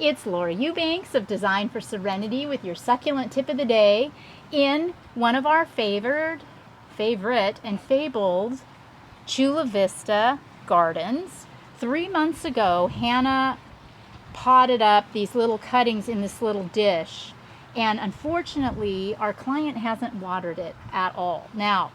It's Laura Eubanks of Design for Serenity with your succulent tip of the day in one of our favorite and fabled Chula Vista gardens. 3 months ago, Hannah potted up these little cuttings in this little dish, and unfortunately our client hasn't watered it at all. Now,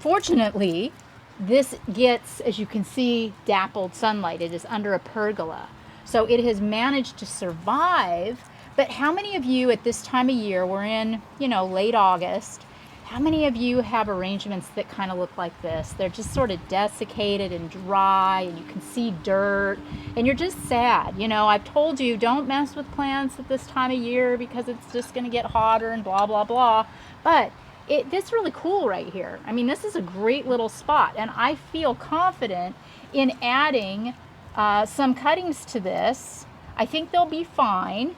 fortunately, this gets, as you can see, dappled sunlight. It is under a pergola. So it has managed to survive. But how many of you at this time of year, we're in, late August, how many of you have arrangements that kind of look like this? They're just sort of desiccated and dry, and you can see dirt, and you're just sad. I've told you, don't mess with plants at this time of year because it's just going to get hotter and blah, blah, blah. But this is really cool right here. I mean, this is a great little spot, and I feel confident in adding some cuttings to this. I think they'll be fine.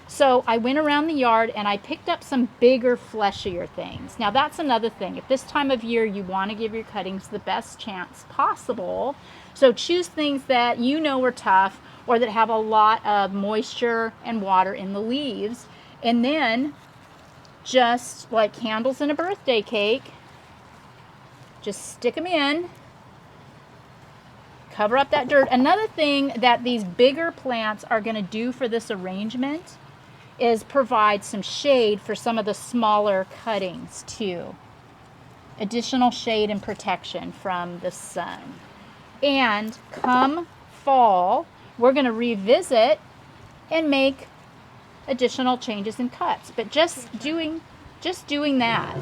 So I went around the yard and I picked up some bigger, fleshier things. Now that's another thing. At this time of year, you want to give your cuttings the best chance possible. So choose things that are tough or that have a lot of moisture and water in the leaves. And then, just like candles in a birthday cake, just stick them in, cover up that dirt. Another thing that these bigger plants are going to do for this arrangement is provide some shade for some of the smaller cuttings too. Additional shade and protection from the sun. And come fall, we're going to revisit and make additional changes and cuts. But just doing that,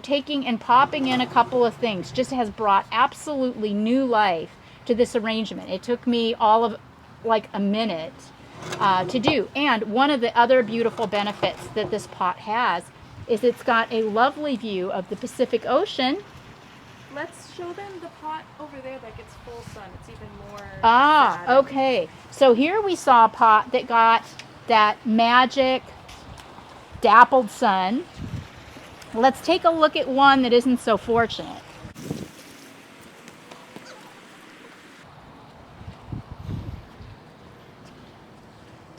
taking and popping in a couple of things just has brought absolutely new life to this arrangement. It took me all of like a minute to do. And one of the other beautiful benefits that this pot has is it's got a lovely view of the Pacific Ocean. Let's show them the pot over there that gets full sun. It's even more sad. sad. Okay. So here we saw a pot that got that magic dappled sun. Let's take a look at one that isn't so fortunate.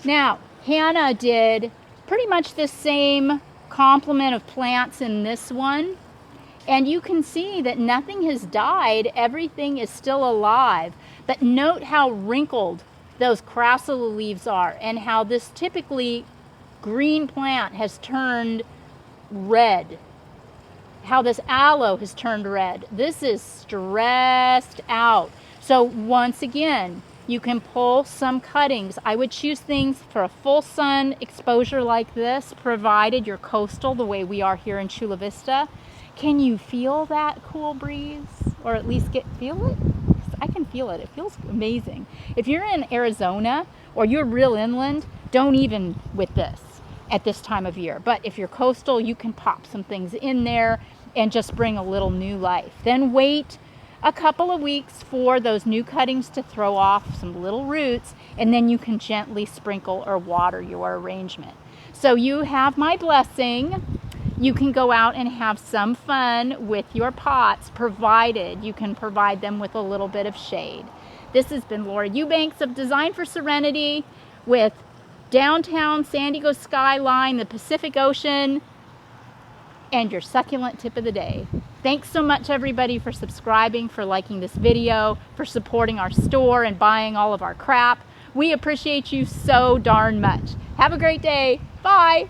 Now, Hannah did pretty much the same complement of plants in this one. And you can see that nothing has died. Everything is still alive. But note how wrinkled those crassula leaves are and how this typically green plant has turned red. How this aloe has turned red. This is stressed out. So once again, you can pull some cuttings. I would choose things for a full sun exposure like this, provided you're coastal the way we are here in Chula Vista. Can you feel that cool breeze? Or at least feel it? I can feel it. It feels amazing. If you're in Arizona or you're real inland, don't even with this at this time of year. But if you're coastal, you can pop some things in there and just bring a little new life. Then wait a couple of weeks for those new cuttings to throw off some little roots, and then you can gently sprinkle or water your arrangement. So you have my blessing. You can go out and have some fun with your pots, provided you can provide them with a little bit of shade. This has been Laura Eubanks of Design for Serenity with downtown San Diego skyline, the Pacific Ocean, and your succulent tip of the day. Thanks so much, everybody, for subscribing, for liking this video, for supporting our store and buying all of our crap. We appreciate you so darn much. Have a great day. Bye.